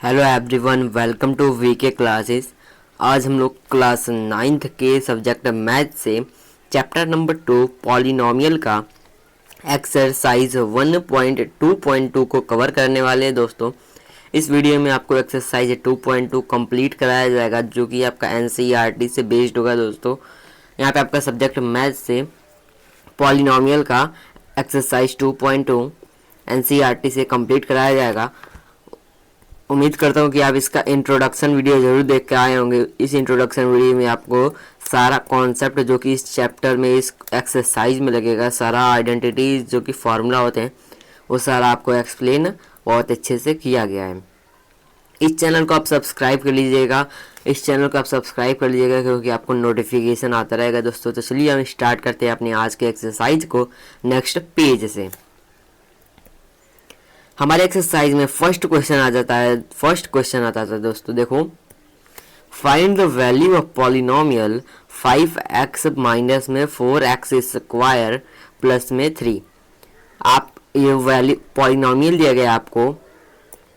Hello everyone, welcome to VK classes. आज हम लोग क्लास 9th के सब्जेक्ट मैथ से चैप्टर नंबर 2 पॉलिनोमियल का एक्सरसाइज 1.2.2 को कवर करने वाले हैं। दोस्तों, इस वीडियो में आपको एक्सरसाइज 2.2 कंप्लीट कराया जाएगा, जो कि आपका एनसीईआरटी से बेस्ड होगा। दोस्तों, यहाँ पे आपका सब्जेक्ट मैथ से पॉलिनोमियल का एक्सरसाइज 2.2 एनसीईआरटी से कंप्लीट कराया जाएगा। उम्मीद करता हूँ कि आप इसका इंट्रोडक्शन वीडियो ज़रूर देख के आए होंगे। इस इंट्रोडक्शन वीडियो में आपको सारा कॉन्सेप्ट जो कि इस चैप्टर में, इस एक्सरसाइज में लगेगा, सारा आइडेंटिटीज जो कि फार्मूला होते हैं, वो सारा आपको एक्सप्लेन बहुत अच्छे से किया गया है। इस चैनल को आप सब्सक्राइब कर लीजिएगा, क्योंकि आपको नोटिफिकेशन आता रहेगा। दोस्तों, तो चलिए हम स्टार्ट करते हैं अपने आज के एक्सरसाइज को नेक्स्ट पेज से। हमारे एक्सरसाइज में फर्स्ट क्वेश्चन आता था। दोस्तों देखो, find the value of polynomial 5x minus में 4x स्क्वायर प्लस में 3। आप ये वैल्यू पॉलिनोमियल दिया गया, आपको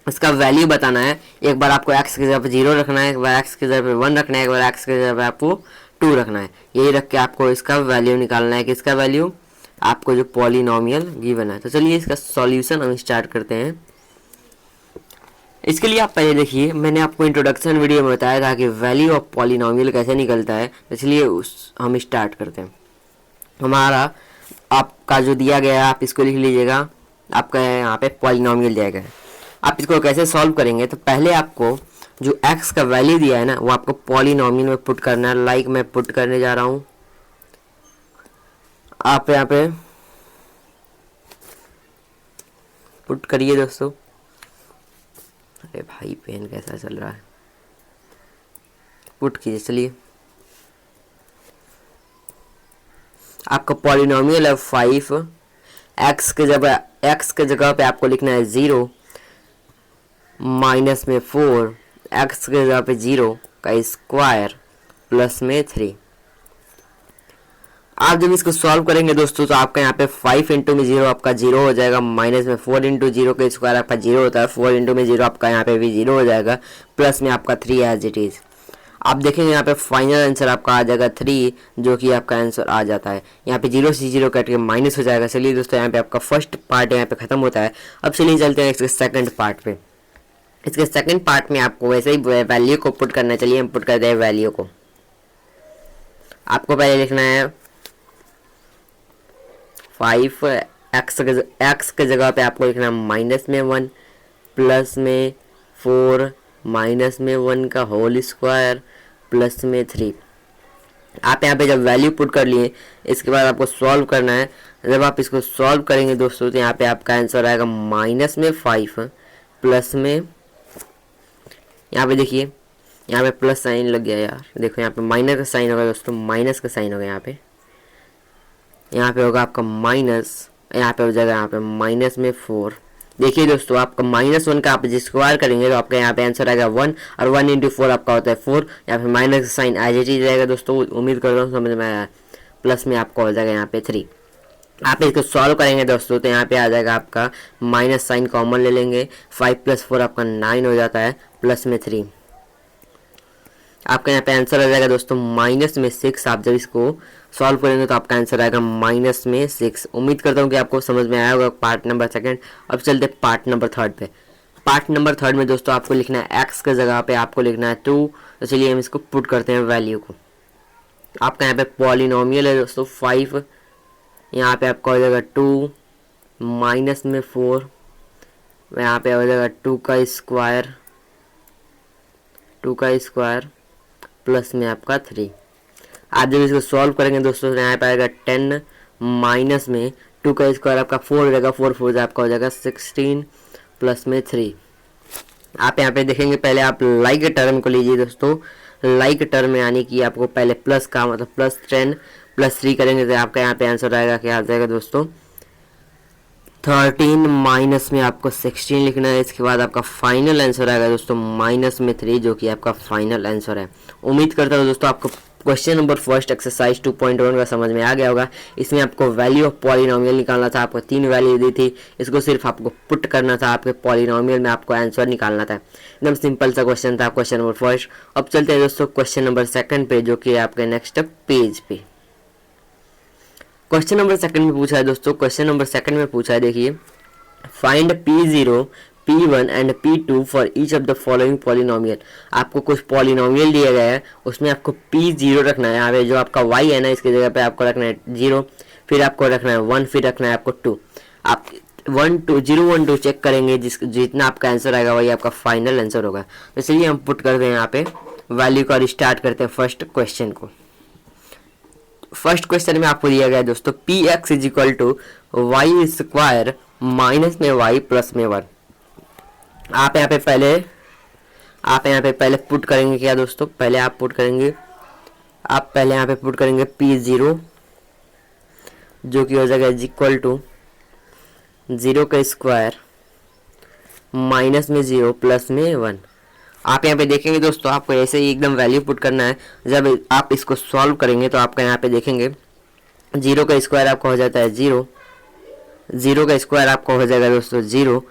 इसका वैल्यू बताना है। एक बार आपको x की जगह पे 0 रखना है, एक बार x की जगह पे 1 रखना है, एक बार x की जगह पे आपको 2 रखना है। यही रख के आपको इसका वैल्यू निकालना है। किसका वैल्यू? आपको जो पॉलिनोमियल गिवन है। तो चलिए इसका सॉल्यूशन हम स्टार्ट करते हैं। इसके लिए आप पहले देखिए, मैंने आपको इंट्रोडक्शन वीडियो में बताया था कि वैल्यू ऑफ पॉलिनोमियल कैसे निकलता है। इसलिए हम स्टार्ट करते हैं। हमारा आपका जो दिया गया है, आप इसको लिख लीजिएगा। आपका यहाँ पे पॉलिनोमियल दिया गया है। आप इसको कैसे सॉल्व करेंगे? तो पहले आपको जो x का वैल्यू दिया है ना, वो आपको पॉलिनोमियल में पुट करना है। लाइक मैं पुट करने जा रहा हूँ। आप यहाँ पे पुट करिए दोस्तों। अरे भाई, पेन कैसा चल रहा है, पुट कीजिए। चलिए, आपका पॉलिनोमियल है 5। x के जगह पे आपको लिखना है 0 माइनस में 4, x के जगह पे 0 का स्क्वायर प्लस में 3। आप जब इसको सॉल्व करेंगे दोस्तों, तो आपका यहाँ पे 5 इंटू में 0 आपका 0 हो जाएगा, माइनस में 4 इंटू 0 का स्क्वायर आपका 0 होता है, 4 इंटू में 0 आपका यहाँ पे भी 0 हो जाएगा, प्लस में आपका 3 एज इट इज़। आप देखेंगे यहाँ पे फाइनल आंसर आपका आ जाएगा 3, जो कि आपका आंसर आ जाता है। यहाँ पे 0 से 0 कट के माइनस हो जाएगा। चलिए दोस्तों, यहाँ पे आपका फर्स्ट पार्ट यहाँ पे खत्म होता है। अब चलिए चलते हैं इसके सेकंड पार्ट पे। इसके सेकंड पार्ट में आपको वैसे ही वैल्यू को पुट करना है। चलिए हम पुट करते हैं वैल्यू को। आपको पहले लिखना है 5, x के जगह पे आपको लिखना है माइनस में 1 प्लस में 4 माइनस में 1 का होल स्क्वायर प्लस में 3। आप यहाँ पे जब वैल्यू पुट कर लिए, इसके बाद आपको सॉल्व करना है। जब आप इसको सॉल्व करेंगे दोस्तों, तो यहाँ पे आपका आंसर आएगा माइनस में 5 प्लस में, यहाँ पे देखिए, यहाँ पे प्लस साइन लग गया यार। देखो यहाँ पे माइनस का साइन होगा दोस्तों, माइनस का साइन होगा। यहाँ पे होगा आपका माइनस, यहाँ पे हो जाएगा यहाँ पे माइनस में 4। देखिए दोस्तों, आपका -1 का आप स्क्वायर करेंगे तो आपका यहाँ पे आंसर आएगा 1, और 1 इंटू 4 आपका होता है 4। यहाँ पे माइनस का साइन एज इट इज रहेगा दोस्तों। उम्मीद कर रहा हूँ समझ में आया। प्लस में आपका हो जाएगा यहाँ पे 3। आप इसको सॉल्व करेंगे दोस्तों, तो यहाँ पे आ जाएगा आपका माइनस साइन कॉमन ले लेंगे। 5 + 4 आपका 9 हो जाता है, प्लस में 3। आपका यहाँ पे आंसर आ जाएगा दोस्तों माइनस में 6। आप जब इसको सॉल्व करेंगे तो आपका आंसर आएगा माइनस में 6। उम्मीद करता हूँ कि आपको समझ में आया होगा पार्ट नंबर सेकंड। अब चलते पार्ट नंबर थर्ड पे। पार्ट नंबर थर्ड में दोस्तों आपको लिखना है x के जगह पे आपको लिखना है 2। तो चलिए हम इसको पुट करते हैं वैल्यू को। आपका यहाँ पे पॉलिनोमियल है दोस्तों 5, यहाँ पे आपका हो जाएगा 2 माइनस में 4, यहाँ पे हो जाएगा 2 का स्क्वायर प्लस में आपका 3। आप जब इसको सॉल्व करेंगे दोस्तों, तो यहाँ पे आएगा 10 माइनस में 2 का स्क्वायर आपका 4 हो जाएगा, 4 4 आपका हो जाएगा 16 प्लस में 3। आप यहाँ पे देखेंगे, पहले आप लाइक टर्म को लीजिए दोस्तों। लाइक टर्म यानी कि आपको पहले प्लस का मतलब प्लस 10 प्लस 3 करेंगे तो आपका यहाँ पे आंसर आएगा, क्या आ जाएगा दोस्तों 13 माइनस में आपको 16 लिखना है। इसके बाद आपका फाइनल आंसर आएगा दोस्तों माइनस में 3, जो कि आपका फाइनल आंसर है। उम्मीद करता हूँ दोस्तों आपको क्वेश्चन नंबर फर्स्ट एक्सरसाइज 2.1 का समझ में आ गया होगा। इसमें आपको वैल्यू ऑफ पॉलिनोमियल निकालना था, आपको 3 वैल्यू दी थी, इसको सिर्फ आपको पुट करना था, आपके पॉलिनोमियल में आपको आंसर निकालना था। एकदम सिंपल सा क्वेश्चन था क्वेश्चन नंबर फर्स्ट। अब चलते हैं दोस्तों क्वेश्चन नंबर सेकंड पे, जो कि आपके नेक्स्ट पेज पे। क्वेश्चन नंबर सेकंड में पूछा है दोस्तों, क्वेश्चन नंबर सेकंड में पूछा है, देखिए, find P0, P1 and P2 for each of the following polynomial. आपको कुछ पॉलिनोमियल दिया गया है, उसमें आपको P0 रखना है। यहाँ पे जो आपका y है ना, इसकी जगह पे आपको रखना है 0, फिर आपको रखना है 1, फिर रखना है आपको 2। आप 1 2 0 1 2 चेक करेंगे, जितना आपका आंसर आएगा वही आपका फाइनल आंसर होगा। तो चलिए हम पुट करते हैं यहाँ पे वैल्यू का और स्टार्ट करते हैं फर्स्ट क्वेश्चन को। फर्स्ट क्वेश्चन में आपको दिया गया है दोस्तों, P X is equal to Y square minus में वाई प्लस में 1। आप यहाँ पे पहले पुट करेंगे क्या दोस्तों, पहले आप यहाँ पे पुट करेंगे P0, जो कि हो जाएगा इज इक्वल टू 0 का स्क्वायर माइनस में 0 प्लस में 1। आप यहाँ पे देखेंगे दोस्तों, आपको ऐसे ही एकदम वैल्यू पुट करना है। जब आप इसको सॉल्व करेंगे तो आपका यहाँ पे देखेंगे 0 का स्क्वायर आपका हो जाता है 0, 0 का स्क्वायर आपका हो जाएगा दोस्तों 0,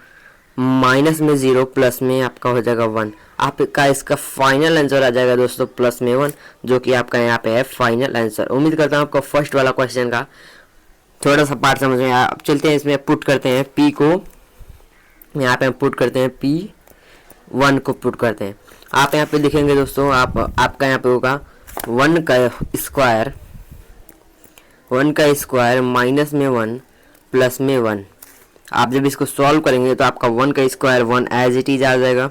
माइनस में 0 प्लस में आपका हो जाएगा 1। आपका इसका फाइनल आंसर आ जाएगा दोस्तों प्लस में 1, जो कि आपका यहाँ पे है फाइनल आंसर। उम्मीद करता हूँ आपको फर्स्ट वाला क्वेश्चन का थोड़ा सा पार्ट समझ में आया। अब चलते हैं इसमें पुट करते हैं P को, यहाँ पे हम पुट करते हैं P1 को पुट करते हैं। आप यहाँ पे देखेंगे दोस्तों, आपका यहाँ पे होगा 1 का स्क्वायर माइनस में 1 प्लस में 1। आप जब इसको सॉल्व करेंगे तो आपका 1 का स्क्वायर 1 एज इट इज आ जाएगा,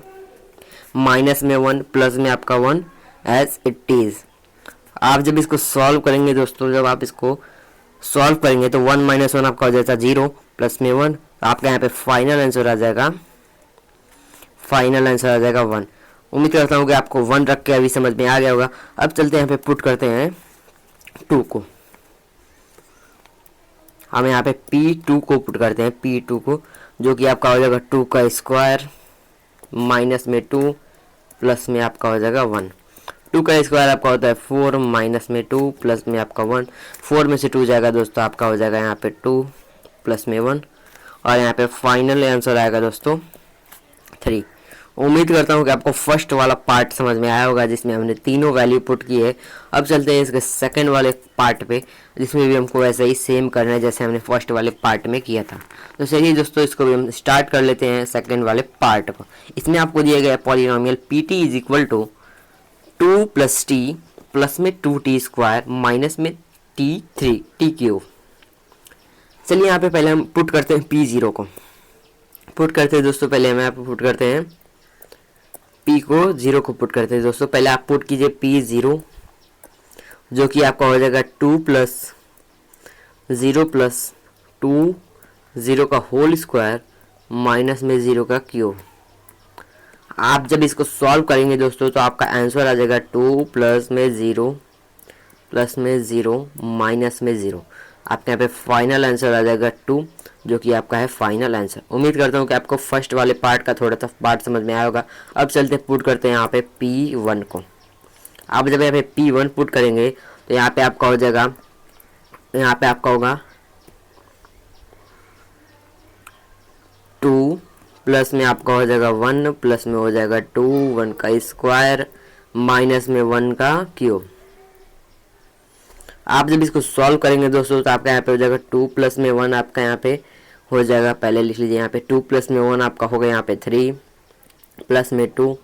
माइनस में 1 प्लस में आपका 1 एज इट इज। आप जब इसको सॉल्व करेंगे दोस्तों, जब आप इसको सॉल्व करेंगे तो 1 माइनस 1 आपका हो जाता है 0 प्लस में 1। आपका यहाँ पे फाइनल आंसर आ जाएगा 1। उम्मीद करता हूँ कि आपको 1 रख के अभी समझ में आ गया होगा। अब चलते हैं यहाँ पे पुट करते हैं 2 को। हम यहाँ पे P2 को पुट करते हैं, P2 को, जो कि आपका हो जाएगा 2 का स्क्वायर माइनस में 2 प्लस में आपका हो जाएगा 1। 2 का स्क्वायर आपका होता है 4 माइनस में 2 प्लस में आपका 1। 4 में से 2 जाएगा दोस्तों, आपका हो जाएगा यहाँ पे 2 प्लस में 1, और यहाँ पे फाइनल आंसर आएगा दोस्तों 3। उम्मीद करता हूँ कि आपको फर्स्ट वाला पार्ट समझ में आया होगा, जिसमें हमने तीनों वैल्यू पुट की है। अब चलते हैं इसके सेकंड वाले पार्ट पे, जिसमें भी हमको वैसे ही सेम करना है जैसे हमने फर्स्ट वाले पार्ट में किया था। तो चलिए दोस्तों, इसको भी हम स्टार्ट कर लेते हैं सेकंड वाले पार्ट को। इसमें आपको दिया गया polynomial PT is equal to 2 + t plus में 2t स्क्वायर माइनस में t क्यूब। चलिए यहाँ पे पहले हम पुट करते हैं P0 को। पुट करते हैं दोस्तों, पहले हम यहाँ पे पुट करते हैं P को 0 को पुट करते हैं दोस्तों। पहले आप पुट कीजिए P0, जो कि आपका हो जाएगा 2 + 0 + 2 0 का होल स्क्वायर माइनस में 0 का क्यूब। आप जब इसको सॉल्व करेंगे दोस्तों तो आपका आंसर आ जाएगा 2 प्लस में 0 प्लस में 0 माइनस में 0। आपके यहाँ पे फाइनल आंसर आ जाएगा 2, जो कि आपका है फाइनल आंसर। उम्मीद करता हूँ कि आपको फर्स्ट वाले पार्ट का थोड़ा सा पार्ट समझ में आया होगा। अब चलते पुट करते हैं यहाँ पे P1 को। आप जब यहाँ पे P1 पुट करेंगे तो यहाँ पे आपका हो जाएगा, यहाँ पे आपका होगा 2 प्लस में आपका हो जाएगा 1 प्लस में हो जाएगा 2, 1 का स्क्वायर माइनस में 1 का क्यूब। आप जब इसको सॉल्व करेंगे दोस्तों तो आपका यहाँ पे हो जाएगा 2 प्लस में 1 आपका यहाँ पे हो जाएगा, पहले लिख लीजिए यहाँ पे 2 प्लस में 1 आपका होगा यहाँ पे 3 प्लस में 2,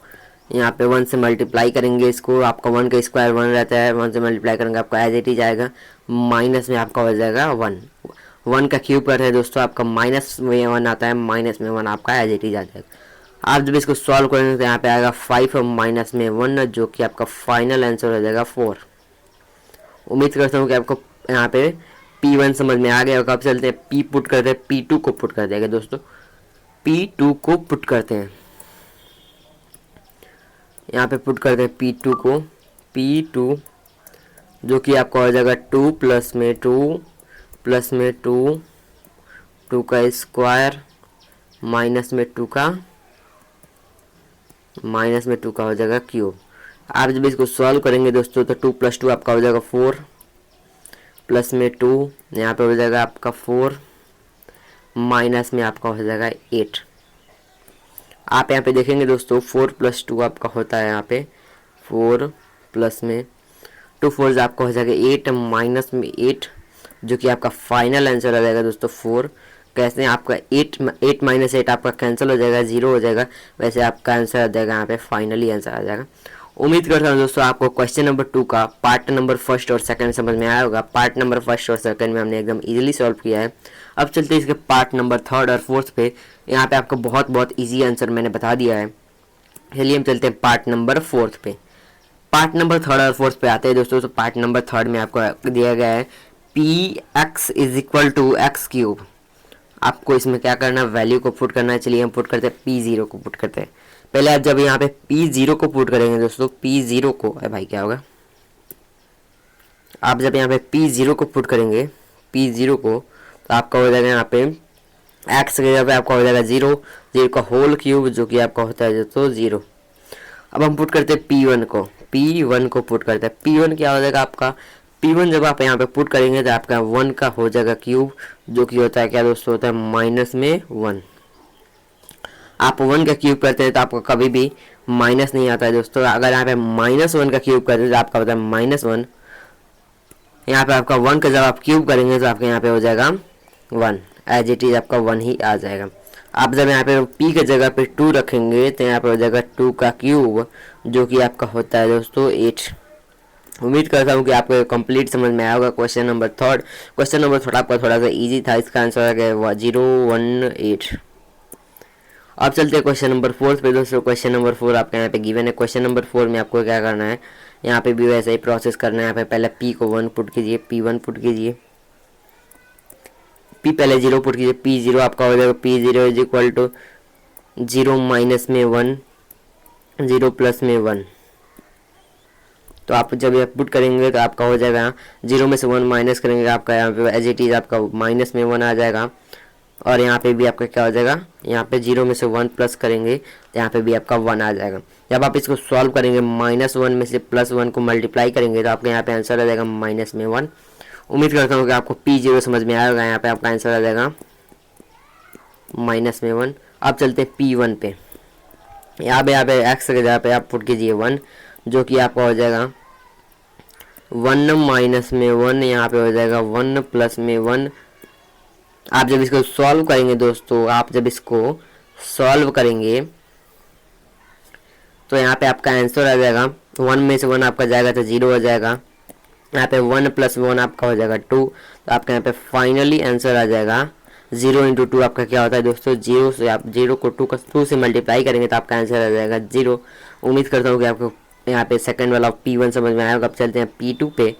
यहाँ पे 1 से मल्टीप्लाई करेंगे इसको, आपका 1 का स्क्वायर 1 रहता है, 1 से मल्टीप्लाई करेंगे आपका एज इट इज आएगा, माइनस में आपका हो जाएगा 1 का क्यूब करते हैं दोस्तों, आपका माइनस में 1 आता है, माइनस में 1 आपका एज इट इज आ जाएगा। आप जब इसको सॉल्व करेंगे तो यहाँ पे आएगा 5 माइनस में 1, जो कि आपका फाइनल आंसर हो जाएगा 4। उम्मीद करता हूँ कि आपको यहाँ पे P1 समझ में आ गया होगा। अब चलते हैं P पुट करते हैं, P2 को पुट कर देंगे दोस्तों। P2 को पुट करते हैं, यहाँ पे पुट करते हैं P2 को, P2 जो कि आपका हो जाएगा 2 प्लस में 2 प्लस में 2 2 का स्क्वायर माइनस में 2 का हो जाएगा क्यूब। आप जब इसको सॉल्व करेंगे दोस्तों तो 2 + 2 आपका हो जाएगा 4, प्लस में 2 यहाँ पे हो जाएगा आपका 4, माइनस में आपका हो जाएगा 8। आप यहाँ पे देखेंगे दोस्तों 4 + 2 आपका होता है यहाँ पे 4 प्लस में 2 4 आपका हो जाएगा 8, माइनस में 8, जो कि आपका फाइनल आंसर आ जाएगा दोस्तों 4। कैसे आपका 8 माइनस 8 आपका कैंसिल हो जाएगा, 0 हो जाएगा, वैसे आपका आंसर आ जाएगा यहाँ पे फाइनली आंसर आ जाएगा। उम्मीद करता हूँ दोस्तों आपको क्वेश्चन नंबर 2 का पार्ट नंबर फर्स्ट और सेकंड समझ में आया होगा। पार्ट नंबर फर्स्ट और सेकंड में हमने एकदम इजीली सॉल्व किया है। अब चलते हैं इसके पार्ट नंबर थर्ड और फोर्थ पे। यहाँ पे आपको बहुत इजी आंसर मैंने बता दिया है। चलिए हम चलते हैं पार्ट नंबर फोर्थ पे। पार्ट नंबर थर्ड और फोर्थ पे आते हैं दोस्तों। तो पार्ट नंबर थर्ड में आपको दिया गया है px = x³। आपको इसमें क्या करना है, वैल्यू को पुट करना है। चलिए हम पुट करते हैं p0 को पुट करते हैं। पहले आप जब यहाँ पे p0 को पुट करेंगे दोस्तों, p0 को, अरे भाई क्या होगा, आप जब यहाँ पे p0 को पुट करेंगे, p0 को, तो आपका हो जाएगा यहाँ पे x की जगह पे आपका हो जाएगा 0, 0 का होल क्यूब, जो कि आपका होता है दोस्तों 0। अब हम पुट करते हैं p1 को पुट करते हैं। p1 क्या हो जाएगा आपका, p1 जब आप यहाँ पे पुट करेंगे तो आपका 1 का हो जाएगा क्यूब, जो कि होता है क्या दोस्तों, होता है -1। आप 1 का क्यूब करते हैं तो आपको कभी भी माइनस नहीं आता है दोस्तों। अगर यहाँ पे -1 का क्यूब करते हैं तो आपका होता है -1। यहाँ पे आपका 1 का जब आप क्यूब करेंगे तो आपके यहाँ पे हो जाएगा 1, एज इट इज आपका 1 ही आ जाएगा। आप जब यहाँ पे p के जगह पे 2 रखेंगे तो यहाँ पे हो जाएगा 2 का क्यूब, जो कि आपका होता है दोस्तों 8। उम्मीद करता हूँ कि आपको कंप्लीट समझ में आया होगा question number third. Question number third आपका थोड़ा सा इजी था, इसका आंसर आ गया 018। अब चलते हैं क्वेश्चन नंबर फोर्थ पे दोस्तों। क्वेश्चन नंबर 4 आपका यहाँ पे गिवन है। क्वेश्चन नंबर 4 में आपको क्या करना है, यहाँ पे भी वैसे ही प्रोसेस करना है। यहाँ पे पहले p को 1 पुट कीजिए, p1 पुट कीजिए, p पहले 0 पुट कीजिए, p0 आपका हो जाएगा p0 = 0 माइनस में 1, 0 प्लस में 1। तो आप जब ये पुट करेंगे तो आपका हो जाएगा 0 में से 1 माइनस करेंगे, आपका यहाँ पे एज इट इज आपका -1 आ जाएगा। और यहाँ पे भी आपका क्या हो जाएगा, यहाँ पे 0 में से 1 प्लस करेंगे तो यहाँ पे भी आपका 1 आ जाएगा। जब आप इसको सॉल्व करेंगे, -1 में से +1 को मल्टीप्लाई करेंगे तो आपके यहाँ पे आंसर आ जाएगा -1। उम्मीद करता हूँ कि आपको p0 समझ में आएगा। यहाँ पे आपका आंसर आ जाएगा -1। अब चलते हैं p1 पे। यहाँ पे x के जगह पे आप पुट कीजिए 1, जो कि आपका हो जाएगा 1 माइनस में 1, यहाँ पे हो जाएगा 1 प्लस में 1। आप जब इसको सॉल्व करेंगे दोस्तों, आप जब इसको सॉल्व करेंगे तो यहाँ पे आपका आंसर आ जाएगा 1 में से 1 आपका जाएगा तो 0 हो जाएगा। यहाँ पे 1 + 1 आपका हो जाएगा 2। तो आपका यहाँ पे फाइनली आंसर आ जाएगा 0 × 2 आपका क्या होता है दोस्तों 0 से आप 0 को 2 से मल्टीप्लाई करेंगे तो आपका आंसर आ जाएगा 0। उम्मीद करता हूँ कि आपको यहाँ पे सेकंड वाला p1 समझ में आया होगा। अब चलते हैं p2 पे।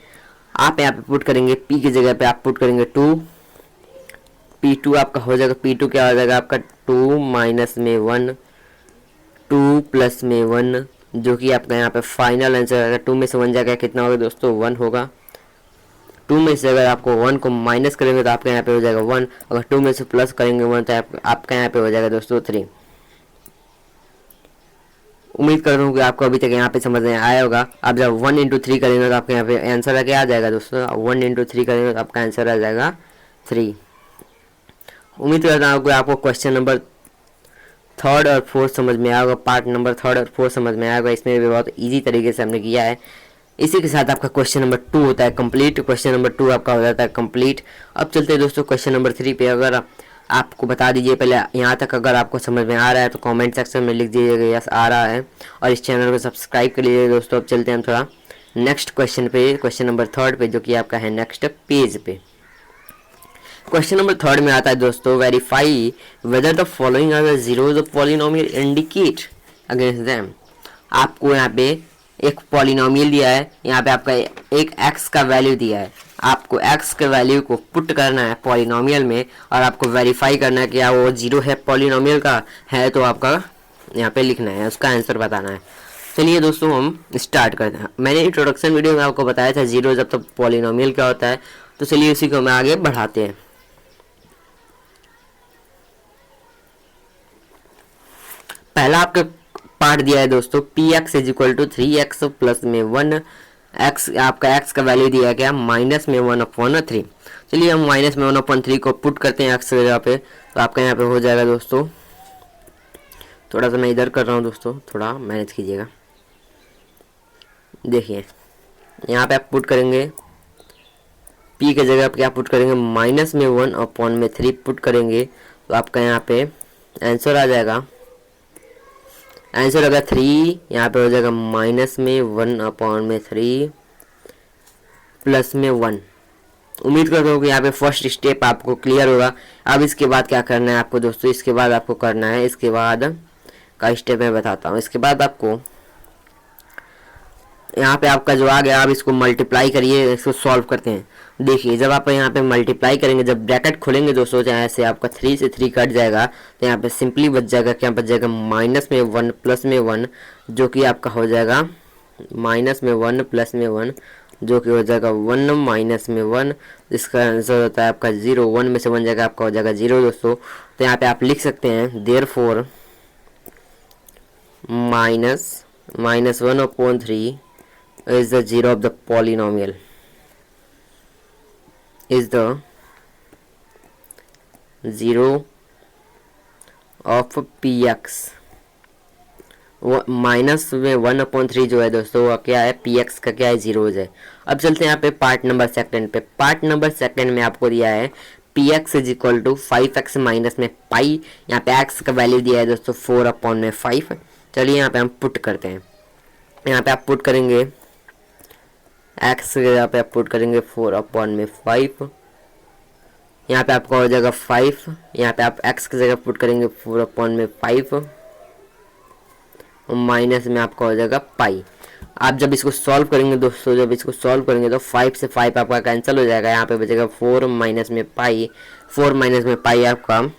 आप यहाँ पे पुट करेंगे p की जगह पे आप पुट करेंगे 2, p2 आपका हो जाएगा, p2 क्या हो जाएगा आपका 2 माइनस में 1, 2 प्लस में 1, जो कि आपका यहाँ पे फाइनल आंसर आएगा। 2 में से 1 जाएगा कितना होगा दोस्तों 1 होगा। 2 में से अगर आपको 1 को माइनस करेंगे तो आपके यहाँ पे हो जाएगा 1। अगर 2 में से प्लस करेंगे 1 तो आपका यहाँ पे हो जाएगा दोस्तों 3। उम्मीद कर रहा हूँ कि आपको अभी तक यहाँ पे समझ में आया होगा। आप जब 1 × 3 करेंगे तो आपके यहाँ पे आंसर आगे आ जाएगा दोस्तों। 1 × 3 करेंगे तो आपका आंसर आ जाएगा 3। उम्मीद करता हूँ कि आपको क्वेश्चन नंबर थर्ड और फोर्थ समझ में आया होगा। पार्ट नंबर थर्ड और फोर्थ समझ में आया होगा। इसमें भी बहुत इजी तरीके से हमने किया है। इसी के साथ आपका क्वेश्चन नंबर 2 होता है कंप्लीट। क्वेश्चन नंबर 2 आपका हो जाता है कंप्लीट। अब चलते हैं दोस्तों क्वेश्चन नंबर 3 पे। अगर आपको बता दीजिए पहले यहाँ तक अगर आपको समझ में आ रहा है तो कमेंट सेक्शन में लिख दीजिएगा यस आ रहा है, और इस चैनल को सब्सक्राइब कर लीजिए दोस्तों। अब चलते हैं हम थोड़ा नेक्स्ट क्वेश्चन पे, क्वेश्चन नंबर थर्ड पे, जो कि आपका है नेक्स्ट पेज पे। क्वेश्चन नंबर थर्ड में आता है दोस्तों, verify whether the following are the zeros of polynomial indicated against them. आपको यहाँ पे एक पॉलिनोमियल दिया है, यहाँ पे आपका एक x का वैल्यू दिया है। आपको x के वैल्यू को पुट करना है पॉलिनोमियल में और आपको वेरीफाई करना है कि क्या वो जीरो है पॉलिनोमियल का है, तो आपका यहाँ पे लिखना है, उसका आंसर बताना है। चलिए दोस्तों हम स्टार्ट करते हैं। मैंने इंट्रोडक्शन वीडियो में आपको बताया था जीरो जब तक पॉलिनोमियल क्या होता है, तो चलिए उसी को हम आगे बढ़ाते हैं। पहला आपके पार्ट दिया है दोस्तों, P X is equal to 3x plus में 1 एक्स, आपका एक्स का वैल्यू दिया गया माइनस में 1/3। चलिए हम माइनस में 1/3 को पुट करते हैं एक्स की जगह पे, तो आपका यहाँ पे हो जाएगा दोस्तों, थोड़ा सा मैं इधर कर रहा हूँ दोस्तों, थोड़ा मैनेज कीजिएगा। देखिए यहाँ पे आप पुट करेंगे, p की जगह पे क्या पुट करेंगे, माइनस में 1/3 पुट करेंगे, तो आपका यहाँ पे आंसर आ जाएगा, आंसर अगर 3 यहाँ पे हो जाएगा माइनस में 1/3 प्लस में 1। उम्मीद करता हूँ कि यहाँ पे फर्स्ट स्टेप आपको क्लियर होगा। अब इसके बाद क्या करना है आपको दोस्तों, इसके बाद आपको करना है, इसके बाद का स्टेप मैं बताता हूँ। इसके बाद आपको यहाँ पे आपका जो आ गया, आप इसको मल्टीप्लाई करिए, इसको सॉल्व करते हैं। देखिए जब आप यहाँ पे मल्टीप्लाई करेंगे, जब ब्रैकेट खोलेंगे दोस्तों, चाहे ऐसे आपका 3 से 3 कट जाएगा, तो यहाँ पे सिंपली बच जाएगा, क्या बच जाएगा, माइनस में 1 प्लस में 1, जो कि आपका हो जाएगा माइनस में 1 प्लस में 1, जो कि हो जाएगा 1 माइनस में 1। इसका आंसर होता है आपका 0, 1 में से 1 जाएगा, आपका हो जाएगा 0 दोस्तों। तो यहाँ पे आप लिख सकते हैं therefore minus 1/3 is the zero of the polynomial, is the zero of px। Minus में 1/3 जो है दोस्तों वो क्या है, px का क्या है, 0 है। अब चलते हैं यहाँ पे पार्ट नंबर सेकंड पे। पार्ट नंबर सेकंड में आपको दिया है px is equal to 5x minus में पाई, यहाँ पे x का वैल्यू दिया है दोस्तों 4/5। चलिए यहाँ पे हम पुट करते हैं, यहाँ पे आप पुट करेंगे x की जगह पे आप पुट करेंगे 4/5, यहाँ पे आपका हो जाएगा 5, यहाँ पे आप x की जगह पुट करेंगे 4/5 और माइनस में आपका हो जाएगा पाई। आप जब इसको सॉल्व करेंगे दोस्तों, जब इसको सॉल्व करेंगे तो 5 से 5 आपका कैंसिल हो जाएगा, यहाँ पे बचेगा 4 माइनस में पाई, 4 माइनस में पाई आपका,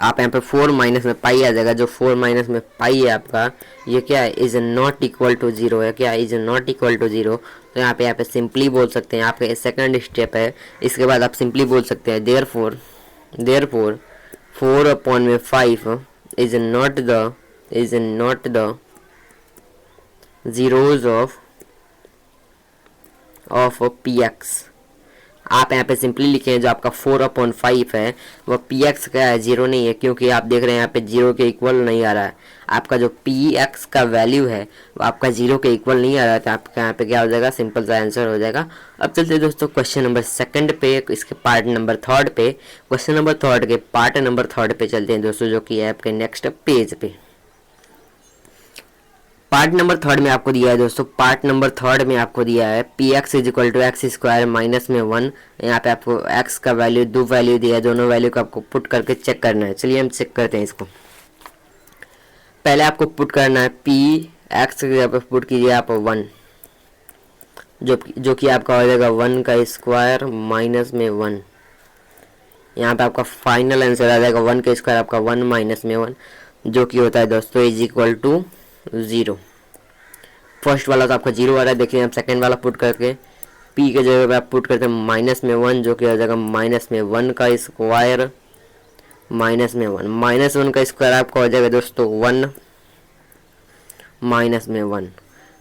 आप यहाँ पे 4 माइनस में पाई आ जाएगा, जो 4 माइनस में पाई है आपका, ये क्या है, इज नॉट इक्वल टू 0 है, क्या इज नॉट इक्वल टू 0। तो यहाँ पे सिंपली बोल सकते हैं, आपका सेकंड स्टेप है। इसके बाद आप सिंपली बोल सकते हैं therefore 4/5 is not the zeros of px। आप यहाँ पे सिंपली लिखें, जो आपका 4/5 है वो px का है, 0 नहीं है, क्योंकि आप देख रहे हैं यहाँ पे 0 के इक्वल नहीं आ रहा है। आपका जो px का वैल्यू है वो आपका 0 के इक्वल नहीं आ रहा है, तो आपका यहाँ पे क्या हो जाएगा, सिंपल सा आंसर हो जाएगा। अब चलते हैं दोस्तों क्वेश्चन नंबर सेकंड पे, इसके पार्ट नंबर थर्ड पे, क्वेश्चन नंबर थर्ड के पार्ट नंबर थर्ड पे चलते हैं दोस्तों, जो कि है आपके नेक्स्ट पेज पे। पार्ट नंबर थर्ड में आपको दिया है दोस्तों, पार्ट नंबर थर्ड में आपको दिया है P X is equal to X square minus में 1। यहाँ पे आपको एक्स का वैल्यू, दो वैल्यू दिया है, दोनों वैल्यू को आपको पुट करके चेक करना है। चलिए हम चेक करते हैं इसको। पहले आपको पुट करना है पी एक्स की जगह पे पुट कीजिए आप 1, जो कि आपका हो जाएगा 1 का स्क्वायर माइनस में 1। यहाँ पे आपका फाइनल आंसर आ जाएगा 1 का स्क्वायर आपका 1 माइनस में 1, जो कि होता है दोस्तों इज इक्वल टू 0। फर्स्ट वाला तो आपका 0 आ रहा है, देखिए हम सेकेंड वाला पुट करके p के जगह पे आप पुट करते हैं माइनस में 1, जो कि हो जाएगा माइनस में 1 का स्क्वायर माइनस में 1। माइनस 1 का स्क्वायर आपका हो जाएगा दोस्तों 1 माइनस में 1।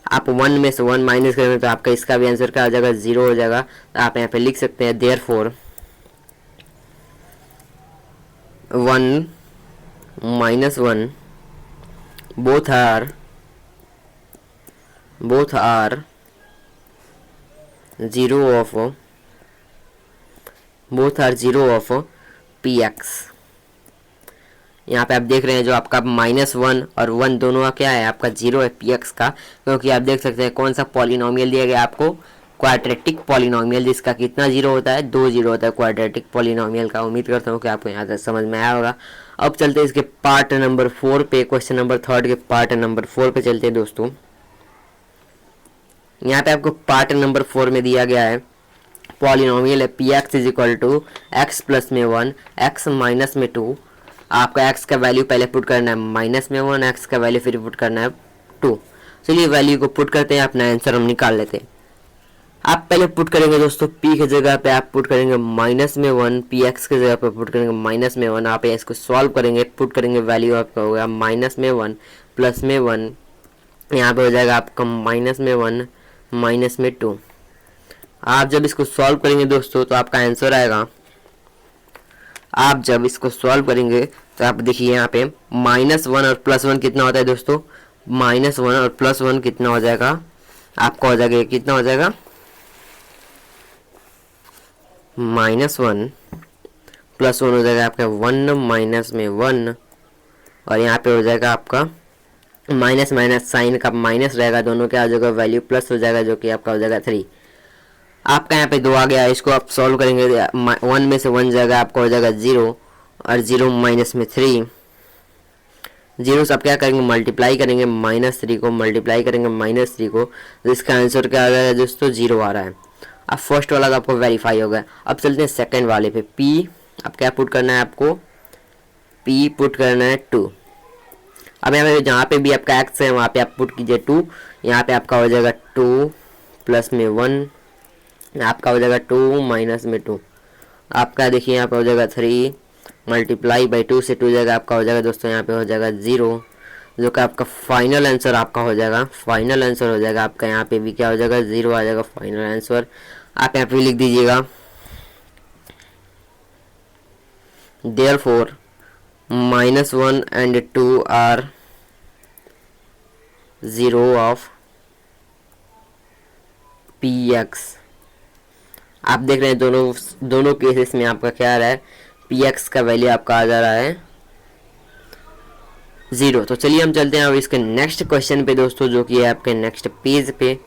आप 1 में से 1 माइनस करेंगे तो आपका इसका भी आंसर क्या हो जाएगा, 0 हो जाएगा। तो आप यहाँ पे लिख सकते हैं therefore 1 minus 1 both are 0 of px। यहाँ पे आप देख रहे हैं जो आपका -1 और 1 दोनों का क्या है, आपका 0 है px का, क्योंकि आप देख सकते हैं कौन सा पॉलिनोमियल दिया गया आपको, क्वाड्रेटिक पॉलिनोमियल, जिसका कितना 0 होता है, 2 0 होता है क्वाड्रेटिक पॉलिनोमियल का। उम्मीद करता हूँ कि आपको यहाँ तक समझ में आया होगा। अब चलते हैं इसके पार्ट नंबर 4 पे, क्वेश्चन नंबर थर्ड के पार्ट नंबर 4 पे चलते हैं दोस्तों। यहाँ पे आपको पार्ट नंबर 4 में दिया गया है पॉलिनोमियल है P X is equal to X plus में 1 एक्स माइनस में 2। आपका एक्स का वैल्यू पहले पुट करना है माइनस में 1, एक्स का वैल्यू फिर पुट करना है 2। चलिए वैल्यू को पुट करते हैं, अपना आंसर हम निकाल लेते हैं। आप पहले पुट करेंगे दोस्तों p की जगह पे आप पुट करेंगे -1, px की जगह पे पुट करेंगे -1। आप इसको सॉल्व करेंगे, पुट करेंगे, वैल्यू आपका होगा -1 +1, यहाँ पे हो जाएगा आपका -1 -2। आप जब इसको सॉल्व करेंगे दोस्तों तो आपका आंसर आएगा, आप जब इसको सॉल्व करेंगे तो आप देखिए यहाँ पे -1 और +1 कितना होता है दोस्तों, -1 और +1 कितना हो जाएगा आपका, हो जाएगा कितना हो जाएगा -1 +1 हो जाएगा आपका 1 -1, और यहाँ पे हो जाएगा आपका माइनस माइनस साइन का माइनस रहेगा, दोनों के आ जाएगा वैल्यू प्लस हो जाएगा, जो कि आपका हो जाएगा 3। आपका यहाँ पे 2 आ गया, इसको आप सॉल्व करेंगे 1 में से 1 जाएगा, आपका हो जाएगा 0, और 0 माइनस में 3, 0 से आप क्या करेंगे मल्टीप्लाई करेंगे, -3 को मल्टीप्लाई करेंगे -3 को, तो इसका आंसर क्या आ जाएगा दोस्तों 0 आ रहा है। अब फर्स्ट वाला तो आपको वेरीफाई हो गया। अब चलते हैं सेकंड वाले पे। p अब क्या पुट करना है आपको, p पुट करना है 2। अब यहाँ पे जहाँ पे भी आपका x है वहाँ पे आप पुट कीजिए 2, यहाँ पे आपका हो जाएगा 2 प्लस में 1, आपका हो जाएगा 2 माइनस में 2, आपका देखिए यहाँ पे हो जाएगा 3 मल्टीप्लाई बाई 2 से 2 जाएगा, आपका हो जाएगा दोस्तों यहाँ पे हो जाएगा 0, जो कि आपका फाइनल आंसर आपका हो जाएगा, फाइनल आंसर हो जाएगा आपका, यहाँ पे भी क्या हो जाएगा 0 आ जाएगा फाइनल आंसर। आप यहाँ पे लिख दीजिएगा therefore -1 and 2 are 0 of px। आप देख रहे हैं दोनों केसेस में आपका क्या आ रहा है, px का वैल्यू आपका आ जा रहा है 0। तो चलिए हम चलते हैं अब इसके नेक्स्ट क्वेश्चन पे दोस्तों, जो कि है आपके नेक्स्ट पेज पे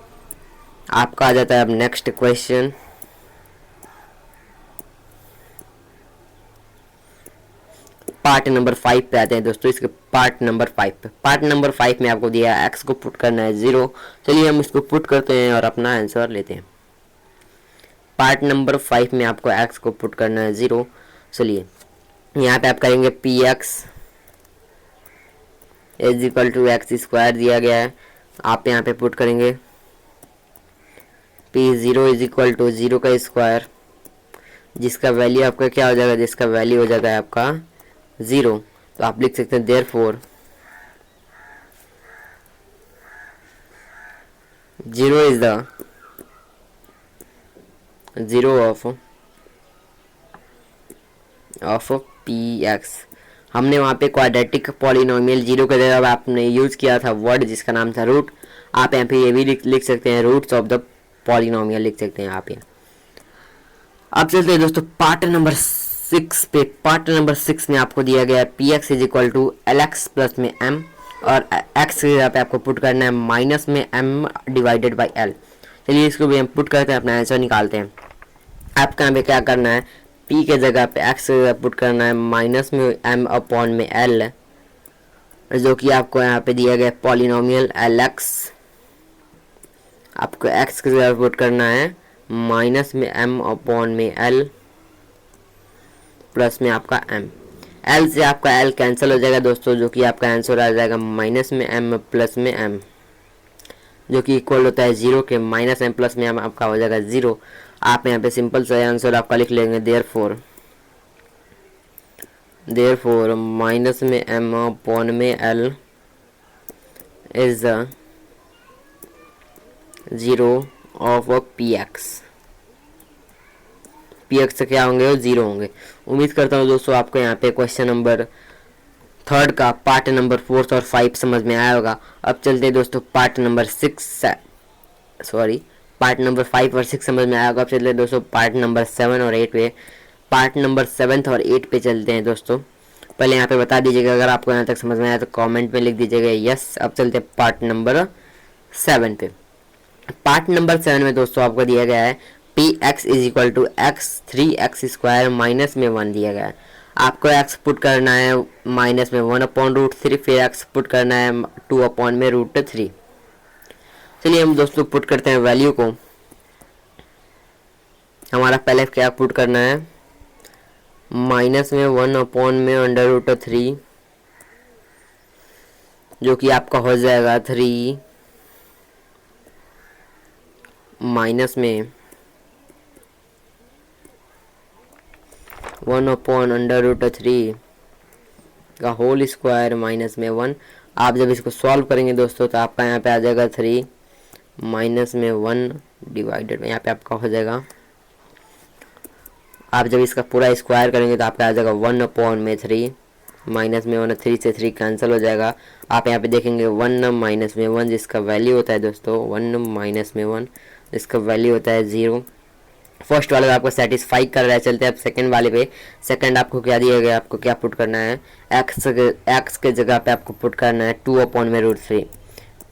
आपका आ जाता है अब नेक्स्ट क्वेश्चन। पार्ट नंबर 5 पे आते हैं दोस्तों, इसके पार्ट नंबर 5 पे। पार्ट नंबर 5 में आपको दिया है x को पुट करना है 0। चलिए हम इसको पुट करते हैं और अपना आंसर लेते हैं। पार्ट नंबर 5 में आपको x को पुट करना है 0। चलिए यहाँ पे आप करेंगे px is equal to X square दिया गया है, आप यहाँ पे पुट करेंगे p0 इज इक्वल टू 0 का स्क्वायर, जिसका वैल्यू आपका क्या हो जाएगा, जिसका वैल्यू हो जाता है आपका 0। तो आप लिख सकते हैं therefore 0 is the 0 of px। हमने वहाँ पे क्वाड्रेटिक पॉलिनोमियल 0 की जगह आपने यूज़ किया था वर्ड जिसका नाम था रूट। आप यहाँ पे ये भी लिख सकते हैं रूट्स ऑफ द पॉलिनोमियल लिख सकते हैं आप यहाँ। अब चलते हैं दोस्तों पार्ट नंबर 6 पे। पार्ट नंबर 6 में आपको दिया गया है px is equal to lx plus में m, और x की जगह पे आपको पुट करना है माइनस में m डिवाइडेड बाई l। चलिए इसको भी हम पुट करते हैं, अपना आंसर निकालते हैं। आपका यहाँ पे क्या करना है, p के जगह पे x की जगह पुट करना है माइनस में m अपॉन में l, जो कि आपको यहाँ पे दिया गया पॉलिनोमियल lx। आपको x की जगह पुट करना है माइनस में m अपॉन में l प्लस में आपका m। l से आपका l कैंसिल हो जाएगा दोस्तों, जो कि आपका आंसर आ जाएगा माइनस में m प्लस में m, जो कि इक्वल होता है 0 के। माइनस m प्लस में m आपका हो जाएगा 0। आप यहाँ पे सिंपल सा आंसर आपका लिख लेंगे therefore माइनस में m अपॉन में l is the 0 of px। px से क्या होंगे, वो 0 होंगे। उम्मीद करता हूँ दोस्तों आपको यहाँ पे क्वेश्चन नंबर 3 का पार्ट नंबर 4 और 5 समझ में आया होगा। अब चलते हैं दोस्तों पार्ट नंबर 5 और 6 समझ में आया होगा। अब चलते हैं दोस्तों पार्ट नंबर 7 और 8 पे। पार्ट नंबर 7 और 8 पे चलते हैं दोस्तों। पहले यहाँ पे बता दीजिएगा अगर आपको यहाँ तक समझ में आया तो कमेंट में लिख दीजिएगा यस। अब चलते हैं पार्ट नंबर 7 पे। पार्ट नंबर 7 में दोस्तों आपको दिया गया है px is equal to x 3x square minus में 1 दिया गया है। आपको x पुट करना है माइनस में 1 अपॉन रूट 3, फिर x पुट करना है 2 अपॉन में रूट 3। चलिए हम दोस्तों पुट करते हैं वैल्यू को। हमारा पहले क्या पुट करना है, माइनस में 1 अपॉन में अंडर रूट 3, जो कि आपका हो जाएगा 3 माइनस में 1/√3 का होल स्क्वायर माइनस में 1। आप जब इसको सॉल्व करेंगे दोस्तों तो आपका यहाँ पे आ जाएगा 3 माइनस में 1 डिवाइडेड में यहाँ पे आपका हो जाएगा, आप जब इसका पूरा स्क्वायर करेंगे तो आपका आ जाएगा 1/3 माइनस में 1, 3 से 3 कैंसिल हो जाएगा। आप यहाँ पे देखेंगे 1 माइनस में 1 जिसका वैल्यू होता है दोस्तों 1 माइनस में 1 जिसका वैल्यू होता है 0। फर्स्ट वाला आपको सेटिस्फाई कर रहा है। चलते हैं अब सेकंड वाले पे। सेकंड आपको क्या दिया गया, आपको क्या पुट करना है, एक्स के जगह पे आपको पुट करना है 2/√3।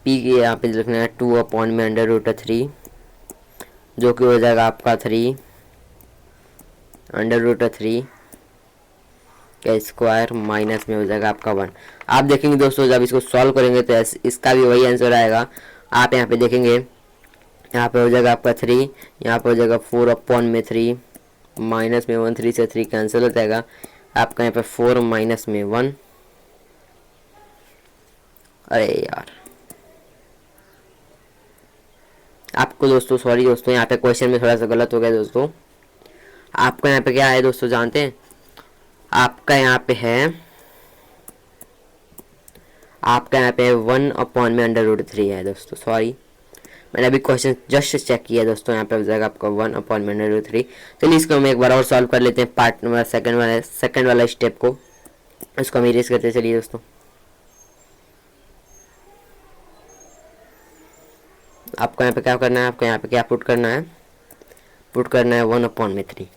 पी के यहाँ पे लिखना है 2/√3 जो कि हो जाएगा आपका 3/√3 का स्क्वायर माइनस में हो जाएगा आपका 1। आप देखेंगे दोस्तों जब इसको सॉल्व करेंगे तो इसका भी वही आंसर आएगा। आप यहाँ पे देखेंगे, यहाँ पे हो जाएगा आपका 3, यहाँ पे हो जाएगा 4/3 माइनस में 1, 3 से 3 कैंसिल हो जाएगा। आपका यहाँ पे 4 माइनस में 1, अरे यार आपको दोस्तों सॉरी दोस्तों, यहाँ पे क्वेश्चन में थोड़ा सा गलत हो गया दोस्तों। आपका यहाँ पे क्या है दोस्तों जानते हैं, आपका यहाँ पे है, आपका यहाँ पे 1/√3 है दोस्तों। सॉरी मैंने अभी क्वेश्चन जस्ट चेक किया दोस्तों, यहाँ पे हो जाएगा आपका 1/√3। चलिए इसको हम एक बार और सॉल्व कर लेते हैं पार्ट नंबर सेकंड वाला स्टेप को, इसको हम इरेज करते चलिए दोस्तों। आपको यहाँ पे क्या करना है, आपको यहाँ पे क्या पुट करना है, पुट करना है 1/3।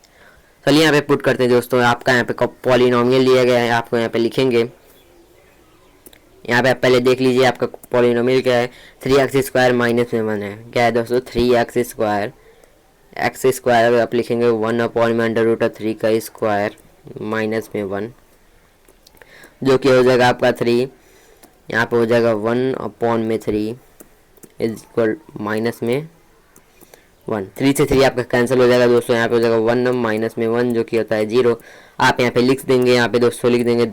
चलिए यहाँ पे पुट करते हैं दोस्तों। आपका यहाँ पे पॉलिनोमियल लिया गया है, आपको यहाँ पे लिखेंगे, यहाँ पे आप पहले देख लीजिए आपका पॉलिनोमियल क्या है, 3x² माइनस में 1 है। क्या है दोस्तों 3x², एक्स स्क्वायर आप लिखेंगे 1/√3 का स्क्वायर माइनस में 1 जो कि हो जाएगा आपका 3, यहाँ पे हो जाएगा 1/3 इज इक्वल माइनस में 1, 3 से 3 आपका कैंसिल हो जाएगा दोस्तों। यहाँ पे हो जाएगा 1 माइनस में 1 जो कि होता है 0। आप यहाँ पे लिख देंगे, यहाँ पे दोस्तों लिख देंगे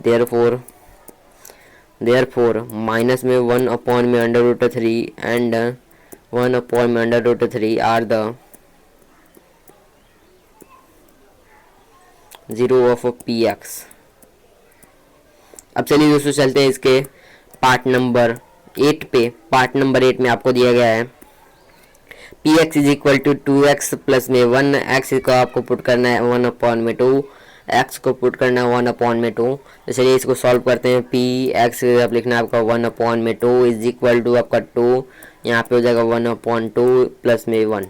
देयरफॉर माइनस में 1/√3 and 1/√3 are the 0 of px। अब चलिए दोस्तों चलते हैं इसके पार्ट नंबर 8 पे। पार्ट नंबर 8 में आपको दिया गया है px is equal to 2x plus में 1, x को आपको पुट करना है 1/2, x को पुट करना है 1/2। तो चलिए इसको सॉल्व करते हैं। px आप लिखना है आपका 1/2 इज इक्वल टू आपका 2, यहाँ पे हो जाएगा 1/2 प्लस में 1,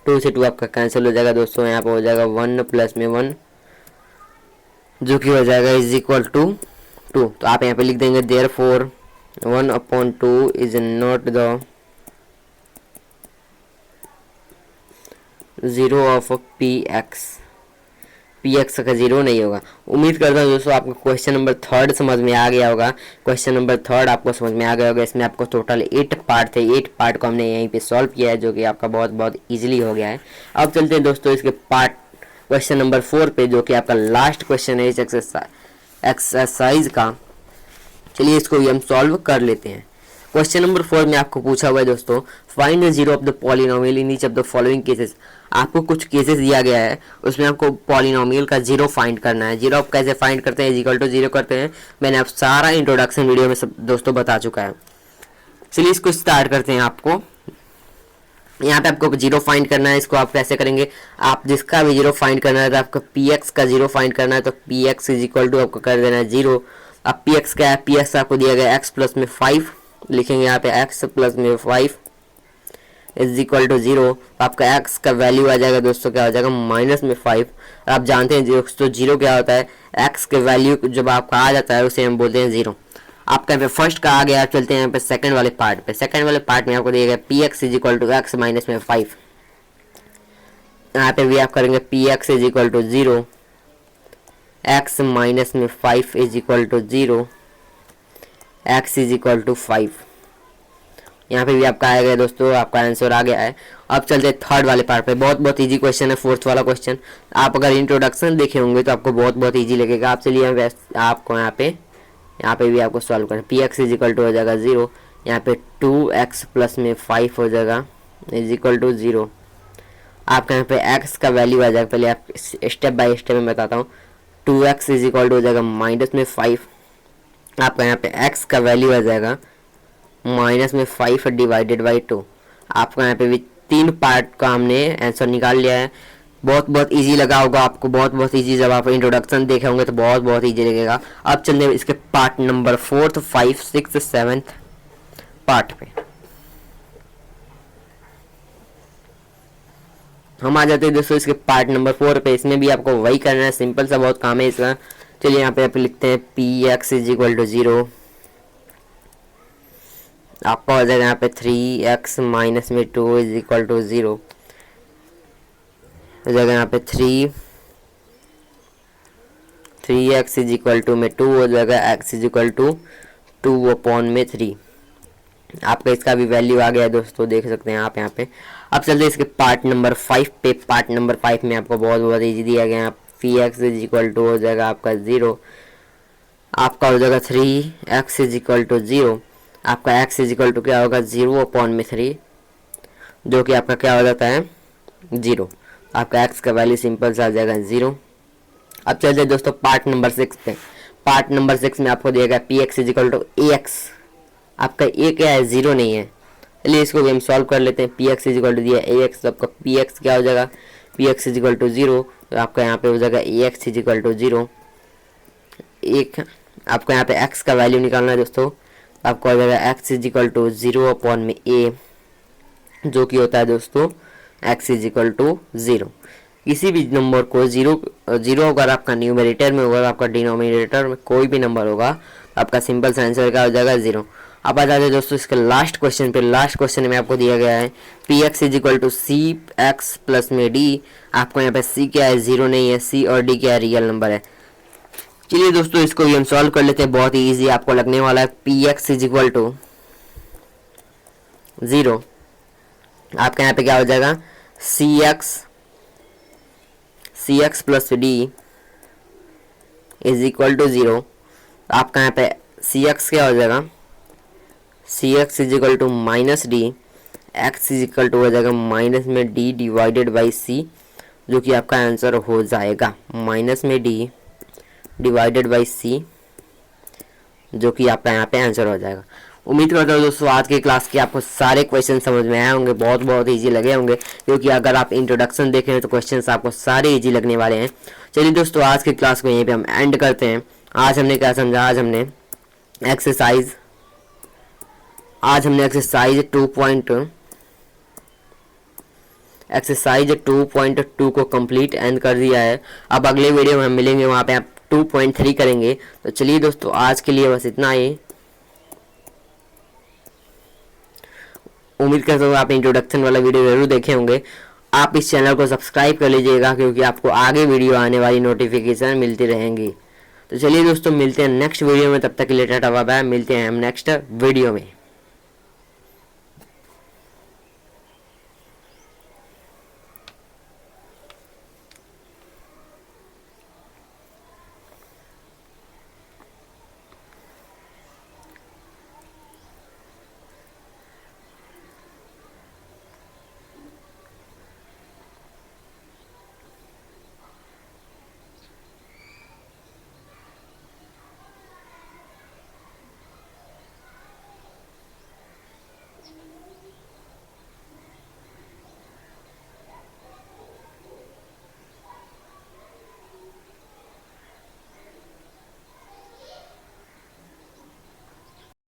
2 से 2 आपका कैंसिल हो जाएगा दोस्तों। यहाँ पे हो जाएगा 1 प्लस में 1 जो कि हो जाएगा इज इक्वल टू 2। तो आप यहाँ पे लिख देंगे therefore 1/2 is not the 0 of px का 0 नहीं होगा। उम्मीद करता हूँ दोस्तों आपको क्वेश्चन नंबर 3 समझ में आ गया होगा। क्वेश्चन नंबर 3 आपको समझ में आ गया होगा। इसमें आपको टोटल 8 पार्ट थे, 8 पार्ट को हमने यहीं पे सॉल्व किया है जो कि आपका बहुत इजीली हो गया है। अब चलते हैं दोस्तों इसके पार्ट क्वेश्चन नंबर 4 पे जो कि आपका लास्ट क्वेश्चन है इस एक्सरसाइज का। चलिए इसको भी हम सॉल्व कर लेते हैं। क्वेश्चन नंबर 4 में आपको पूछा हुआ है दोस्तों, find the 0 of the polynomial in each of the following cases. आपको कुछ केसेस दिया गया है, उसमें आपको पॉलिनोमियल का 0 फाइंड करना है। 0 आप कैसे फाइंड करते हैं, इक्वल टू 0 करते हैं, मैंने आप सारा इंट्रोडक्शन वीडियो में सब दोस्तों बता चुका है। चलिए इसको स्टार्ट करते हैं। आपको यहाँ पे आपको 0 फाइंड करना है। इसको आप कैसे करेंगे, आप जिसका भी 0 फाइंड करना है तो आपको px का 0 फाइंड करना है, तो px इज इक्वल टू आपको कर देना है 0। अब px क्या है, px आपको दिया गया x प्लस में 5, लिखेंगे यहाँ पे x प्लस में 5 इज इक्वल टू 0। आपका x का वैल्यू आ जाएगा दोस्तों, क्या हो जाएगा माइनस में 5। आप जानते हैं दोस्तों 0 क्या होता है, x के वैल्यू जब आपका आ जाता है उसे हम बोलते हैं 0। आपका यहाँ पे फर्स्ट का आ गया। चलते हैं यहाँ पे सेकंड वाले पार्ट पे। सेकंड वाले पार्ट में आपको दिया गया px is equal to x minus में 5। यहाँ पे भी आप करेंगे px is equal to 0, x minus में 5 is equal to 0, x is equal to 5। यहाँ पे भी आपका आ गया दोस्तों, आपका आंसर आ गया है। अब चलते हैं थर्ड वाले पार्ट पे। बहुत इजी क्वेश्चन है, फोर्थ वाला क्वेश्चन। आप अगर इंट्रोडक्शन देखे होंगे तो आपको बहुत इजी लगेगा। आप चलिए आपको यहाँ पे भी आपको सॉल्व करें। px इज इक्वल टू हो जाएगा 0, यहाँ पे 2x प्लस में 5 हो जाएगा इज इक्वल टू 0। आपका यहाँ पे x का वैल्यू आ जाएगा, पहले आप स्टेप बाय स्टेप में बताता हूँ। 2x इज इक्वल टू हो जाएगा -5, आपका यहाँ पे x का वैल्यू आ जाएगा -5 डिवाइडेड बाई 2। आपका यहाँ पे भी 3 पार्ट का हमने आंसर निकाल लिया है। बहुत इजी लगा होगा आपको, बहुत इजी। जब आप इंट्रोडक्शन देखे होंगे तो बहुत इजी लगेगा। अब चलते हैं इसके पार्ट नंबर 4, 5, 6, 7 पार्ट पे। हम आ जाते हैं दोस्तों इसके पार्ट नंबर 4 पे। इसमें भी आपको वही करना है, सिंपल सा बहुत काम है इसका। चलिए यहाँ पे आप लिखते हैं px इज इक्वल टू 0। आपका हो जाएगा यहाँ पे 3x माइनस में 2 इज इक्वल टू 0। हो जाएगा यहाँ पे 3x इज इक्वल टू में 2 हो जाएगा, x इज इक्वल टू 2/3। आपका इसका भी वैल्यू आ गया है दोस्तों, देख सकते हैं आप यहाँ पे। अब चलते हैं इसके पार्ट नंबर 5 पे। पार्ट नंबर 5 में आपको बहुत इजी दिया गया है। px इज इक्वल टू हो जाएगा आपका 0। आपका हो जाएगा 3x इज इक्वल टू 0। आपका x इज इक्वल टू क्या होगा 0/3, जो कि आपका क्या हो जाता है 0। आपका x का वैल्यू सिंपल सा आ जाएगा 0। अब चलते हैं दोस्तों पार्ट नंबर 6 पे। पार्ट नंबर 6 में आपको दिया गया px is equal to ax। आपका a क्या है 0 नहीं है, चलिए इसको भी हम सॉल्व कर लेते हैं। px इज इक्वल टू दिया ax, तो आपका px क्या हो जाएगा px इज इक्वल टू 0। तो आपका यहाँ पे हो जाएगा ax इज इक्वल टू 0। एक आपको यहाँ पे x का वैल्यू निकालना है दोस्तों। आपको हो जाएगा x is equal to 0/a, जो कि होता है दोस्तों x इज इक्वल टू 0। किसी भी नंबर को 0 अगर आपका न्यूमरेटर में होगा, आपका डिनोमिनेटर में कोई भी नंबर होगा, आपका सिंपल सा आंसर क्या हो जाएगा 0। अब आ जाते हैं दोस्तों इसके लास्ट क्वेश्चन पे। लास्ट क्वेश्चन में आपको दिया गया है px is equal to cx plus में d। आपको यहाँ पे c क्या है 0 नहीं है, c और d क्या है रियल नंबर है। चलिए दोस्तों इसको भी हम सॉल्व कर लेते हैं, बहुत ही ईजी आपको लगने वाला है। px is equal to 0। आपका यहाँ पे क्या हो जाएगा cx plus d is equal to 0। आपका यहाँ पे cx क्या हो जाएगा cx is equal to minus D, x is equal to हो जाएगा माइनस में d डिवाइडेड बाई c, जो कि आपका आंसर हो जाएगा माइनस में d डिवाइडेड बाई c, जो कि आपका यहाँ पे आंसर हो जाएगा। उम्मीद करता हूँ दोस्तों आज की क्लास के आपको सारे क्वेश्चन समझ में आए होंगे, बहुत इजी लगे होंगे, क्योंकि अगर आप इंट्रोडक्शन देखें तो क्वेश्चंस आपको सारे इजी लगने वाले हैं। चलिए दोस्तों आज की क्लास को यहीं पे हम एंड करते हैं। आज हमने क्या समझा, आज हमने एक्सरसाइज 2.2 को कंप्लीट एंड कर दिया है। अब अगले वीडियो में हम मिलेंगे, वहाँ पे आप 2.3 करेंगे। तो चलिए दोस्तों आज के लिए बस इतना ही। उम्मीद करता हूँ आप इंट्रोडक्शन वाला वीडियो जरूर देखे होंगे। आप इस चैनल को सब्सक्राइब कर लीजिएगा, क्योंकि आपको आगे वीडियो आने वाली नोटिफिकेशन मिलती रहेंगी। तो चलिए दोस्तों मिलते हैं नेक्स्ट वीडियो में, तब तक के लिए टाटा बाय बाय। मिलते हैं हम नेक्स्ट वीडियो में।